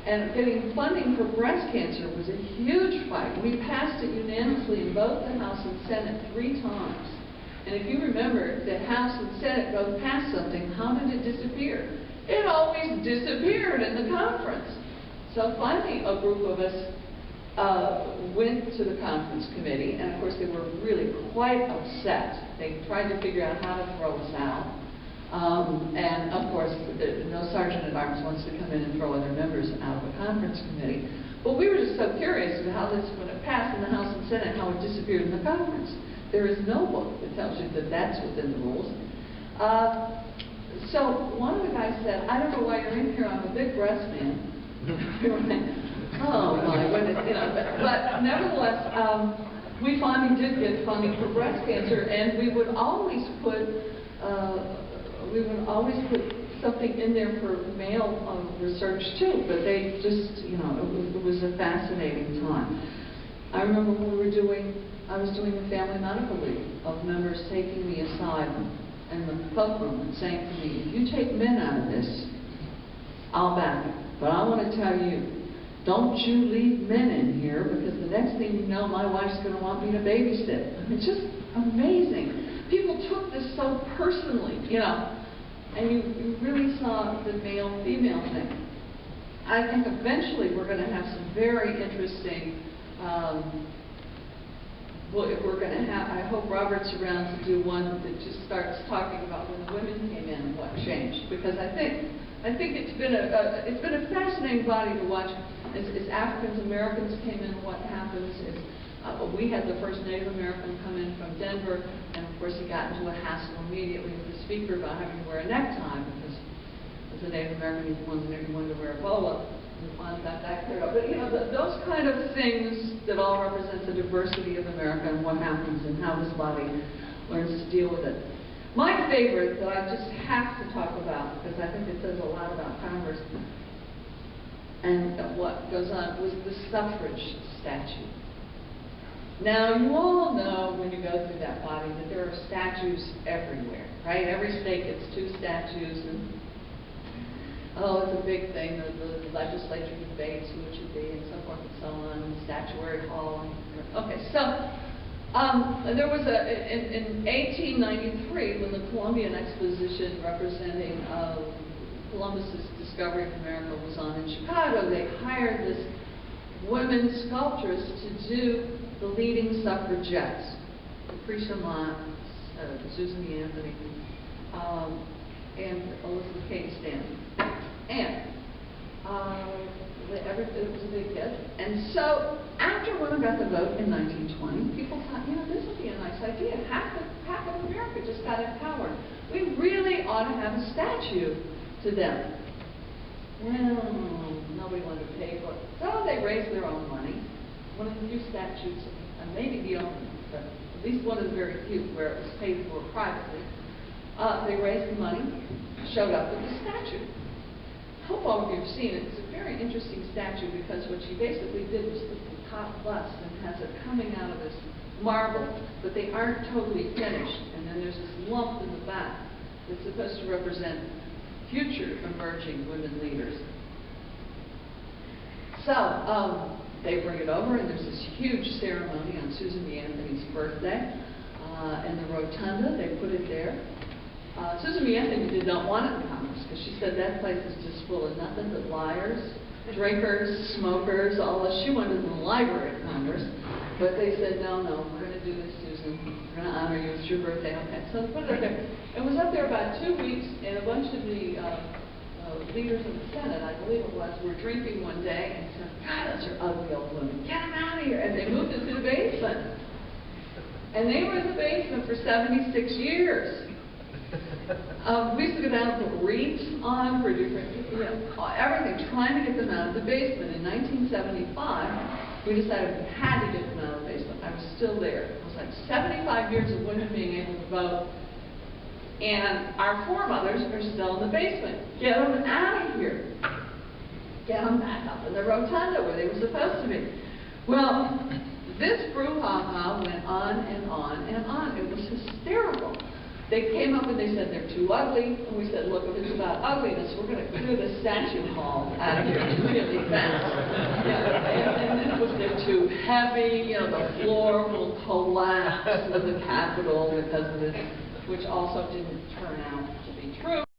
And getting funding for breast cancer was a huge fight. We passed it unanimously in both the House and Senate 3 times. And if you remember, the House and Senate both passed something, how did it disappear? It always disappeared in the conference. So finally, a group of us went to the conference committee, and of course they were really quite upset. They tried to figure out how to throw us out. And of course, no sergeant at arms wants to come in and throw other members out of a conference committee. But we were just so curious about how this, when it passed in the House and Senate, how it disappeared in the conference. There is no book that tells you that that's within the rules. So one of the guys said, "I don't know why you're in here. I'm a big breast man." We were like, oh my goodness, you know. But nevertheless, we finally did get funding for breast cancer, and we would always put something in there for male research too. But they just, you know, it was a fascinating time. I remember when I was doing the family medical leave, of members taking me aside in the cloakroom and saying to me, "If you take men out of this, I'll back it. But I want to tell you, don't you leave men in here, because the next thing you know, my wife's going to want me to babysit." It's just amazing. People took this so personally, you know, and you really saw the male-female thing. I think eventually we're going to have some very interesting, I hope Robert's around to do one that just starts talking about when women came in and what changed, because I think it's been a fascinating body to watch. As African Americans came in, what happens is we had the first Native American come in from Denver, and of course he got into a hassle immediately with the speaker about having to wear a necktie, because as a Native American he wanted to wear a bolo. We finally got that cleared up. But you know, those kind of things that all represent the diversity of America and what happens and how this body learns to deal with it. My favorite that I just have to talk about, because I think it says a lot about Congress and what goes on, was the suffrage statute. Now, you all know when you go through that body that there are statues everywhere, right? Every state gets 2 statues, and oh, it's a big thing. The legislature debates who it should be, and so forth and so on, and the statuary hall. Okay, so there was in 1893, when the Columbian Exposition representing Columbus's discovery of America was on in Chicago, they hired this woman sculptress to do the leading suffragettes, Lucretia Mott, Susan B. Anthony, and Elizabeth Cady Stanton. And it was a big hit. And so after women got the vote in 1920, people thought, you know, this would be a nice idea. Half of America just got empowered. We really ought to have a statue to them. Well, nobody wanted to pay for it. So they raised their own money. One of the few statutes, and maybe the only, but at least one of the very few where it was paid for privately. They raised the money, showed up with the statue. I hope all of you have seen it. It's a very interesting statue, because what she basically did was took the top bust and has it coming out of this marble, but they aren't totally finished. And then there's this lump in the back that's supposed to represent future emerging women leaders. So they bring it over, and there's this huge ceremony on Susan B. Anthony's birthday in the rotunda. They put it there. Susan B. Anthony did not want it in Congress, because she said that place is just full of nothing but liars, drinkers, smokers, all this. She wanted it in the library at Congress. But they said, no, we're going to do this, Susan. We're going to honor you. It's your birthday. Okay, so they put it up there. It was up there about 2 weeks, and a bunch of the leaders in the Senate, I believe it was, were drinking one day and said, God, those are ugly old women. Get them out of here. And they moved it to the basement. And they were in the basement for 76 years. We used to go down and put wreaths on for different, everything, trying to get them out of the basement. In 1975, we decided we had to get them out of the basement. I was still there. It was like 75 years of women being able to vote, and our foremothers are still in the basement. Get them out of here. Get them back up in the rotunda where they were supposed to be. Well, this brouhaha went on and on and on. It was hysterical. They came up and they said they're too ugly, and we said, look, if it's about ugliness, we're going to clear the statue hall out of here really fast. And then it was they're too heavy, you know, the floor will collapse with the Capitol because of this, which also didn't turn out to be true.